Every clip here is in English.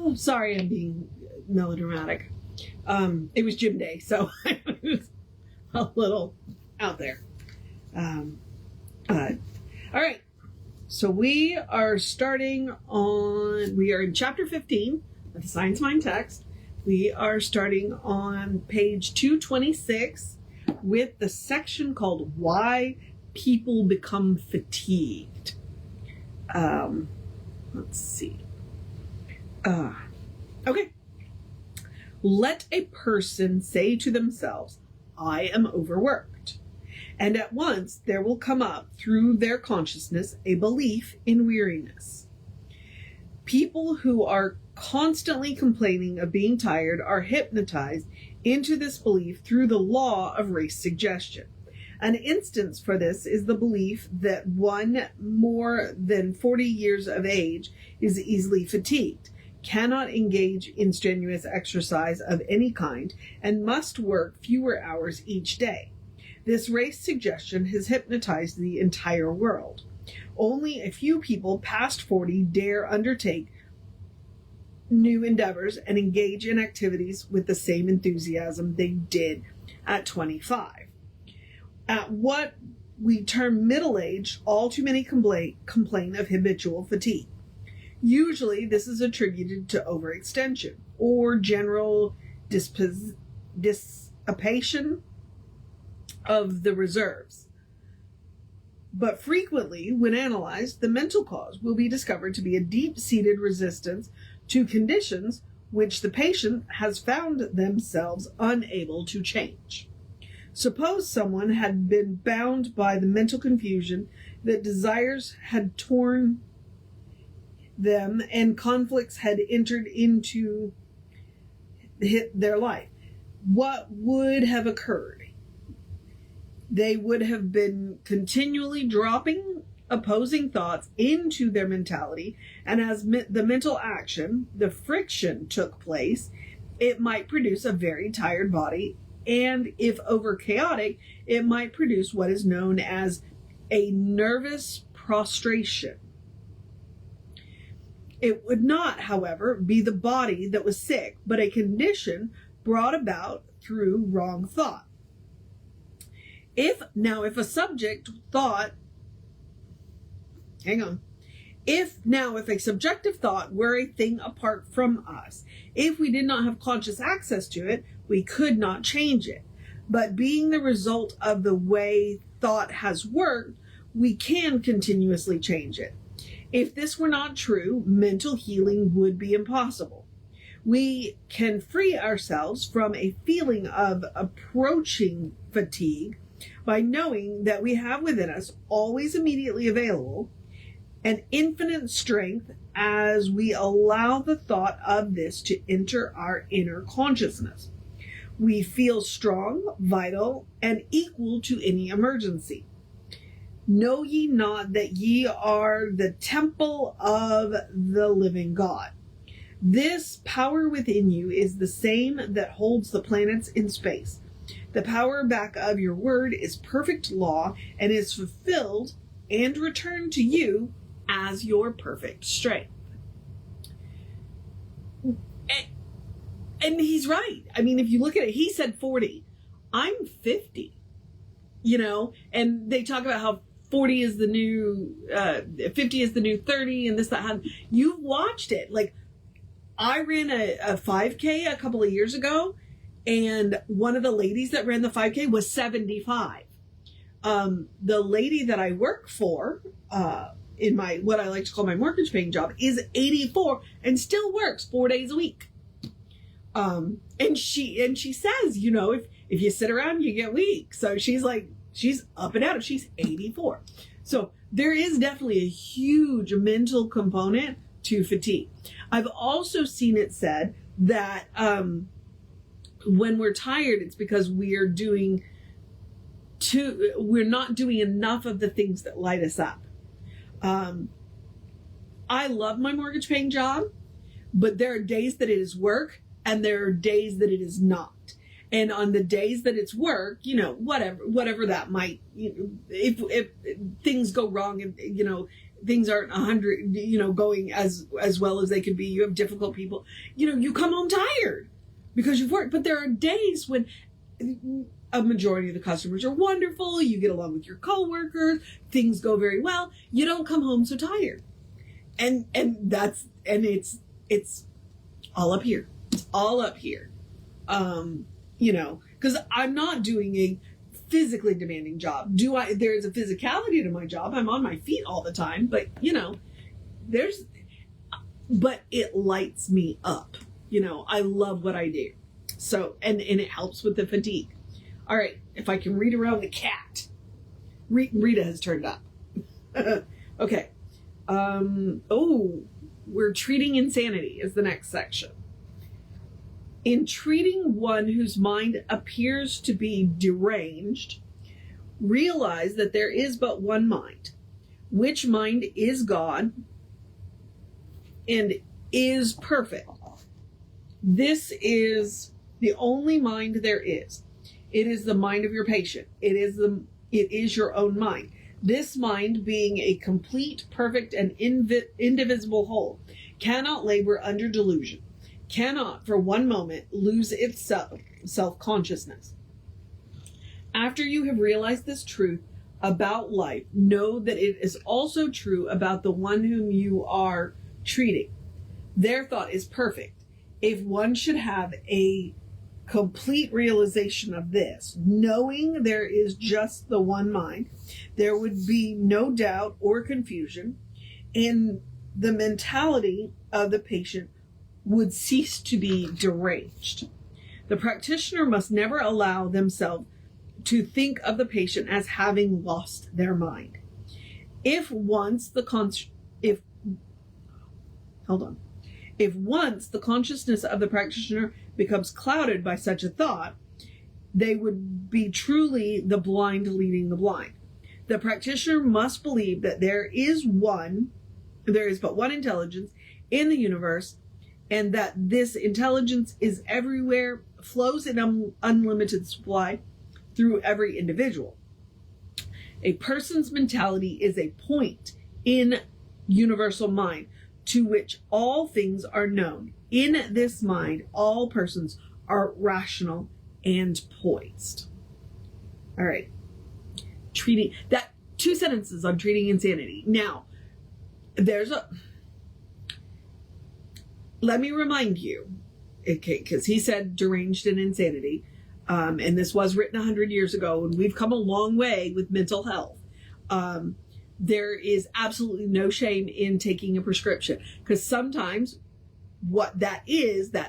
Oh, sorry, I'm being melodramatic. It was gym day, so I was a little out there. All right. So we are in chapter 15 of the Science Mind text. We are starting on page 226 with the section called Why People Become Fatigued. Let's see. Okay. Let a person say to themselves, I am overworked. And at once there will come up through their consciousness a belief in weariness. People who are constantly complaining of being tired are hypnotized into this belief through the law of race suggestion. An instance for this is the belief that one more than 40 years of age is easily fatigued, cannot engage in strenuous exercise of any kind, and must work fewer hours each day. This race suggestion has hypnotized the entire world. Only a few people past 40 dare undertake new endeavors and engage in activities with the same enthusiasm they did at 25. At what we term middle age, all too many complain of habitual fatigue. Usually this is attributed to overextension or general dissipation of the reserves. But frequently, when analyzed, the mental cause will be discovered to be a deep-seated resistance to conditions which the patient has found themselves unable to change. Suppose someone had been bound by the mental confusion that desires had torn them and conflicts had entered into their life. What would have occurred? They would have been continually dropping opposing thoughts into their mentality, and as the mental action, the friction took place, it might produce a very tired body, and if over chaotic, it might produce what is known as a nervous prostration. It would not, however, be the body that was sick, but a condition brought about through wrong thought. If a subject thought, if a subjective thought were a thing apart from us, if we did not have conscious access to it, we could not change it. But being the result of the way thought has worked, we can continuously change it. If this were not true, mental healing would be impossible. We can free ourselves from a feeling of approaching fatigue by knowing that we have within us, always immediately available, an infinite strength as we allow the thought of this to enter our inner consciousness. We feel strong, vital, and equal to any emergency. Know ye not that ye are the temple of the living God? This power within you is the same that holds the planets in space. The power back of your word is perfect law and is fulfilled and returned to you as your perfect strength. And he's right. I mean, if you look at it, he said 40. I'm 50, and they talk about how 40 is the new, 50 is the new 30 and this, that, you've watched it. Like, I ran a 5K a couple of years ago, and one of the ladies that ran the 5K was 75. The lady that I work for, in my, what I like to call my mortgage paying job, is 84 and still works 4 days a week. And she says, if you sit around, you get weak. So she's up and at it. She's 84. So there is definitely a huge mental component to fatigue. I've also seen it said that, when we're tired, it's because we're not doing enough of the things that light us up. I love my mortgage paying job, but there are days that it is work and there are days that it is not. And on the days that it's work, whatever that might, if things go wrong and, things aren't 100, going as well as they could be. You have difficult people. You come home tired because you've worked. But there are days when a majority of the customers are wonderful. You get along with your coworkers. Things go very well. You don't come home so tired. And it's all up here. It's all up here. Because I'm not doing a physically demanding job. There's a physicality to my job. I'm on my feet all the time, but but it lights me up. I love what I do. So, and it helps with the fatigue. All right. If I can read around the cat. Rita has turned up. Okay. We're treating insanity is the next section. In treating one whose mind appears to be deranged, realize that there is but one mind, which mind is God and is perfect. This is the only mind there is. It is the mind of your patient. It is your own mind. This mind, being a complete, perfect, and indivisible whole, cannot labor under delusion, cannot for one moment lose its self-consciousness. After you have realized this truth about life, know that it is also true about the one whom you are treating. Their thought is perfect. If one should have a complete realization of this, knowing there is just the one mind, there would be no doubt or confusion, and the mentality of the patient would cease to be deranged. The practitioner must never allow themselves to think of the patient as having lost their mind. If once the consciousness of the practitioner becomes clouded by such a thought, they would be truly the blind leading the blind. The practitioner must believe that there is but one intelligence in the universe, and that this intelligence is everywhere, flows in unlimited supply through every individual. A person's mentality is a point in universal mind to which all things are known. In this mind, all persons are rational and poised. All right. Two sentences on treating insanity. Now, let me remind you, okay, because he said deranged and insanity, and this was written 100 years ago, and we've come a long way with mental health. There is absolutely no shame in taking a prescription, because sometimes what that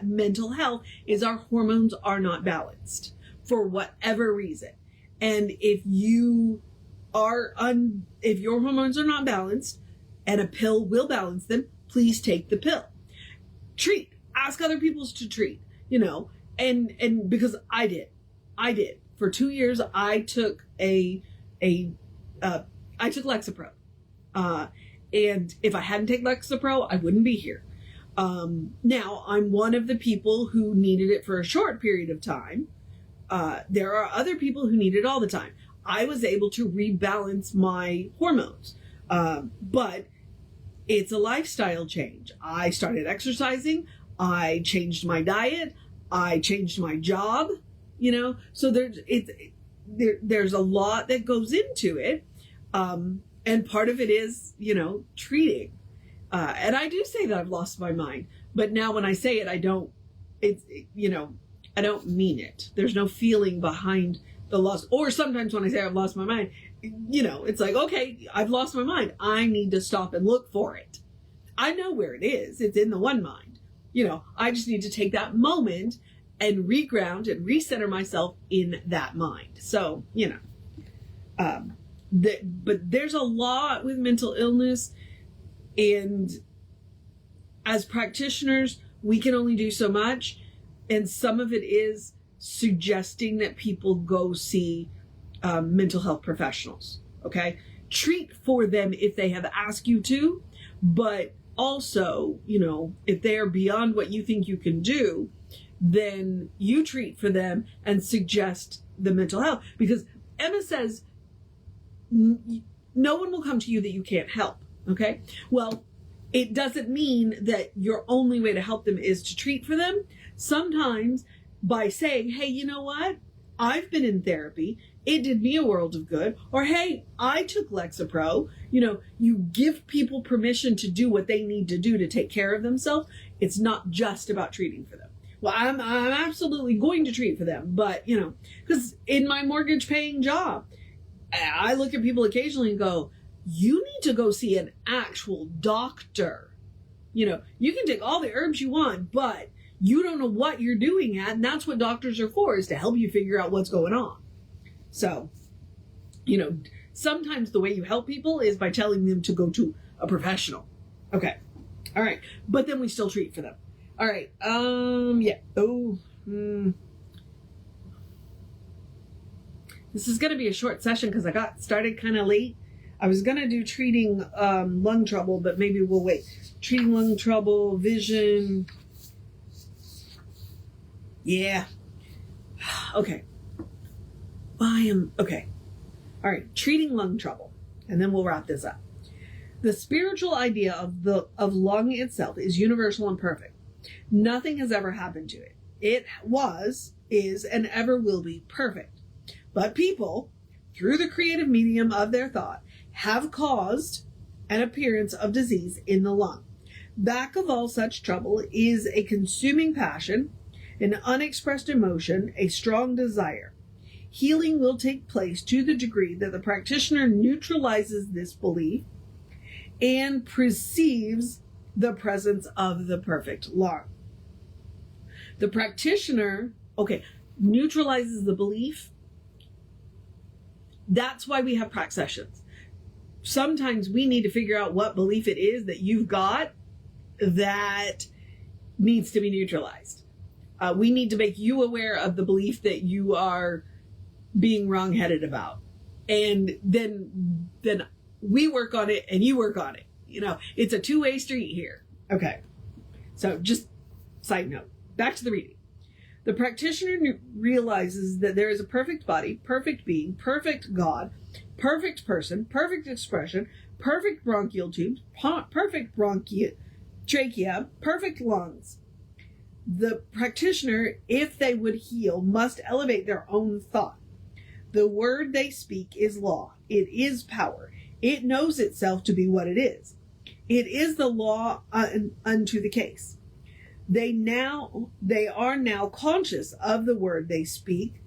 mental health is our hormones are not balanced for whatever reason. And if your hormones are not balanced and a pill will balance them, please take the pill. Ask other people to treat, and because I did for 2 years, I took Lexapro. And if I hadn't taken Lexapro, I wouldn't be here. Now I'm one of the people who needed it for a short period of time. There are other people who need it all the time. I was able to rebalance my hormones. But it's a lifestyle change. I started exercising. I changed my diet. I changed my job, so there's a lot that goes into it. And part of it is, treating. And I do say that I've lost my mind, but now when I say it, I don't mean it. There's no feeling behind the loss. Or sometimes when I say I've lost my mind, it's like, okay, I've lost my mind. I need to stop and look for it. I know where it is. It's in the one mind. I just need to take that moment and reground and recenter myself in that mind. So, but there's a lot with mental illness, and as practitioners, we can only do so much. And some of it is suggesting that people go see mental health professionals. Okay. Treat for them if they have asked you to, but also, if they are beyond what you think you can do, then you treat for them and suggest the mental health, because Emma says no one will come to you that you can't help. Okay. Well, it doesn't mean that your only way to help them is to treat for them. Sometimes by saying, hey, you know what? I've been in therapy. It did me a world of good. Or, hey, I took Lexapro. You give people permission to do what they need to do to take care of themselves. It's not just about treating for them. Well, I'm absolutely going to treat for them. But, because in my mortgage paying job, I look at people occasionally and go, you need to go see an actual doctor. You can take all the herbs you want, but you don't know what you're doing at. And that's what doctors are for, is to help you figure out what's going on. So, sometimes the way you help people is by telling them to go to a professional. Okay. All right. But then we still treat for them. All right. Yeah. This is going to be a short session because I got started kind of late. I was going to do treating lung trouble, but maybe we'll wait. Treating lung trouble, vision. Yeah. Okay. Okay. All right. Treating lung trouble. And then we'll wrap this up. The spiritual idea of lung itself is universal and perfect. Nothing has ever happened to it. It was, is, and ever will be perfect. But people, through the creative medium of their thought, have caused an appearance of disease in the lung. Back of all such trouble is a consuming passion, an unexpressed emotion, a strong desire. Healing will take place to the degree that the practitioner neutralizes this belief and perceives the presence of the perfect lung. The practitioner, neutralizes the belief. That's why we have prac sessions. Sometimes we need to figure out what belief it is that you've got that needs to be neutralized. We need to make you aware of the belief that you are being wrong-headed about. And then we work on it and you work on it. It's a two-way street here. Okay. So just side note, back to the reading. The practitioner realizes that there is a perfect body, perfect being, perfect God, perfect person, perfect expression, perfect bronchial tubes, perfect trachea, perfect lungs. The practitioner, if they would heal, must elevate their own thought. The word they speak is law. It is power. It knows itself to be what it is. It is the law unto the case. They are now conscious of the word they speak,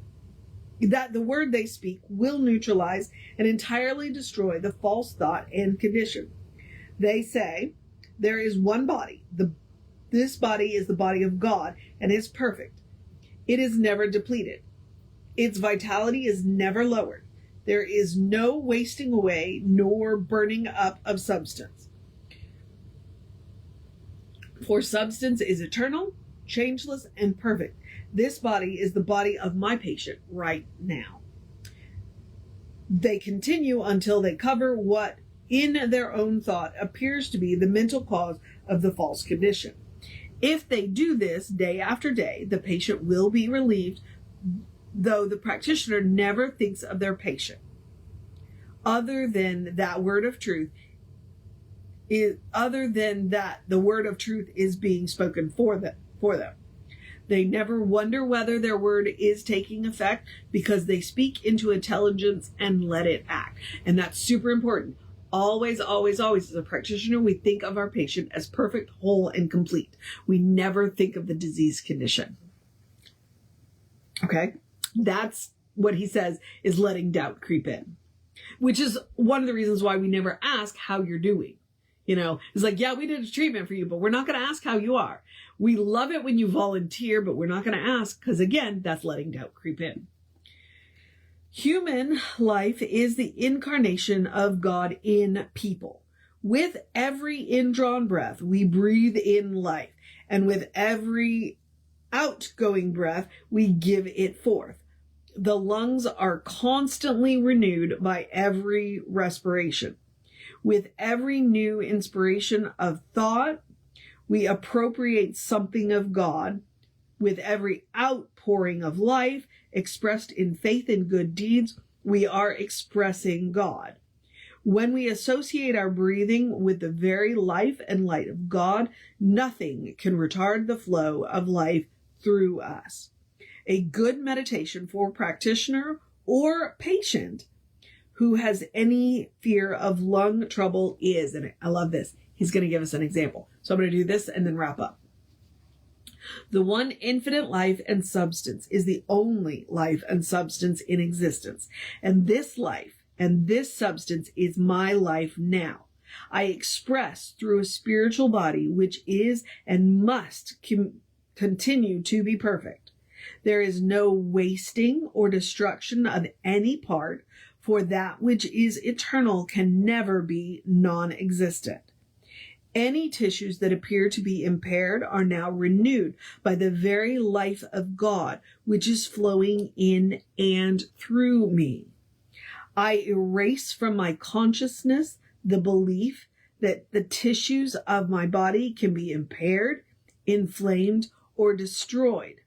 that the word they speak will neutralize and entirely destroy the false thought and condition. They say, there is one body. This body is the body of God and is perfect. It is never depleted. Its vitality is never lowered. There is no wasting away nor burning up of substance. For substance is eternal, changeless, and perfect. This body is the body of my patient right now. They continue until they cover what in their own thought appears to be the mental cause of the false condition. If they do this day after day, the patient will be relieved, though the practitioner never thinks of their patient other than that word of truth is the word of truth is being spoken for them. They never wonder whether their word is taking effect because they speak into intelligence and let it act. And that's super important. Always, always, always, as a practitioner, we think of our patient as perfect, whole, and complete. We never think of the disease condition. Okay? That's what he says is letting doubt creep in, which is one of the reasons why we never ask how you're doing. It's like, yeah, we did a treatment for you, but we're not going to ask how you are. We love it when you volunteer, but we're not going to ask because, again, that's letting doubt creep in. Human life is the incarnation of God in people. With every indrawn breath, we breathe in life, and with every outgoing breath, we give it forth. The lungs are constantly renewed by every respiration. With every new inspiration of thought, we appropriate something of God. With every outpouring of life expressed in faith and good deeds, we are expressing God. When we associate our breathing with the very life and light of God, nothing can retard the flow of life through us. A good meditation for practitioner or patient who has any fear of lung trouble is, and I love this, he's going to give us an example. So I'm going to do this and then wrap up. The one infinite life and substance is the only life and substance in existence. And this life and this substance is my life now. I express through a spiritual body which is and must continue to be perfect. There is no wasting or destruction of any part, for that which is eternal can never be non-existent. Any tissues that appear to be impaired are now renewed by the very life of God, which is flowing in and through me. I erase from my consciousness the belief that the tissues of my body can be impaired, inflamed, or destroyed.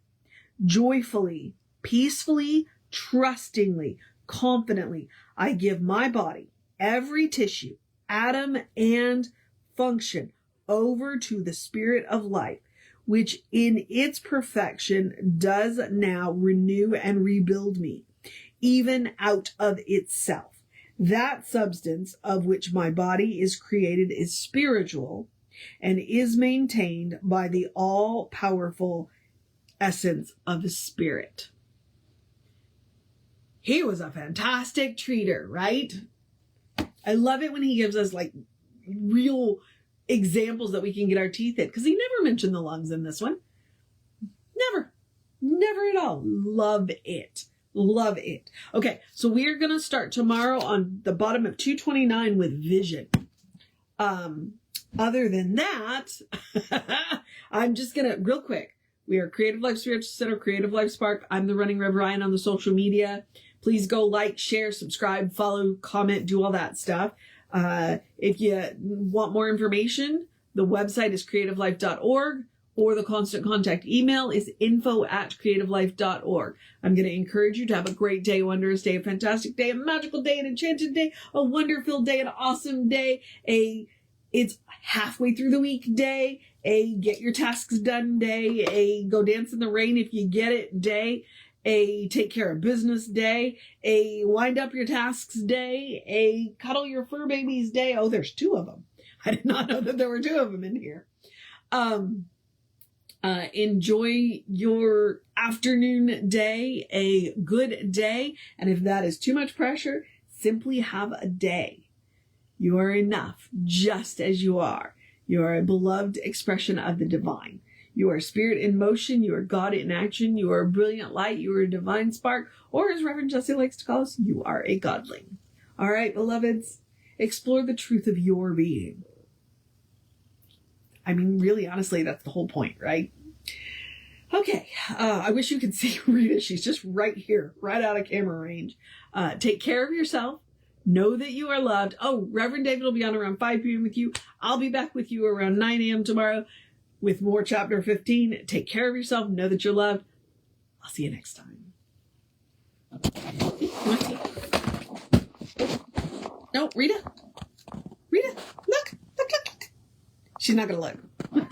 Joyfully, peacefully, trustingly, confidently, I give my body, every tissue, atom, and function over to the Spirit of life, which in its perfection does now renew and rebuild me, even out of itself. That substance of which my body is created is spiritual and is maintained by the all-powerful essence of the Spirit. He was a fantastic treater, right? I love it when he gives us like real examples that we can get our teeth in, because he never mentioned the lungs in this one. Never at all. Love it. Okay, so we are going to start tomorrow on the bottom of 229 with vision. Other than that, I'm just going to, real quick, we are Creative Life Spiritual Center, Creative Life Spark. I'm the running Rev Ryan on the social media. Please go like, share, subscribe, follow, comment, do all that stuff. If you want more information, the website is creativelife.org, or the constant contact email is info@creativelife.org. I'm going to encourage you to have a great day, a wondrous day, a fantastic day, a magical day, an enchanted day, a wonder-filled day, an awesome day, it's halfway through the week day, a get your tasks done day, a go dance in the rain if you get it day, a take care of business day, a wind up your tasks day, a cuddle your fur babies day. Oh, there's 2 of them. I did not know that there were 2 of them in here. Enjoy your afternoon day, a good day. And if that is too much pressure, simply have a day. You are enough just as you are. You are a beloved expression of the divine. You are spirit in motion. You are God in action. You are a brilliant light. You are a divine spark. Or as Reverend Jesse likes to call us, you are a godling. All right, beloveds, explore the truth of your being. I mean, really, honestly, that's the whole point, right? Okay, I wish you could see Rita. She's just right here, right out of camera range. Take care of yourself. Know that you are loved. Oh, Reverend David will be on around 5 p.m. with you. I'll be back with you around 9 a.m. tomorrow with more chapter 15. Take care of yourself. Know that you're loved. I'll see you next time. No, Rita. Look. She's not going to look.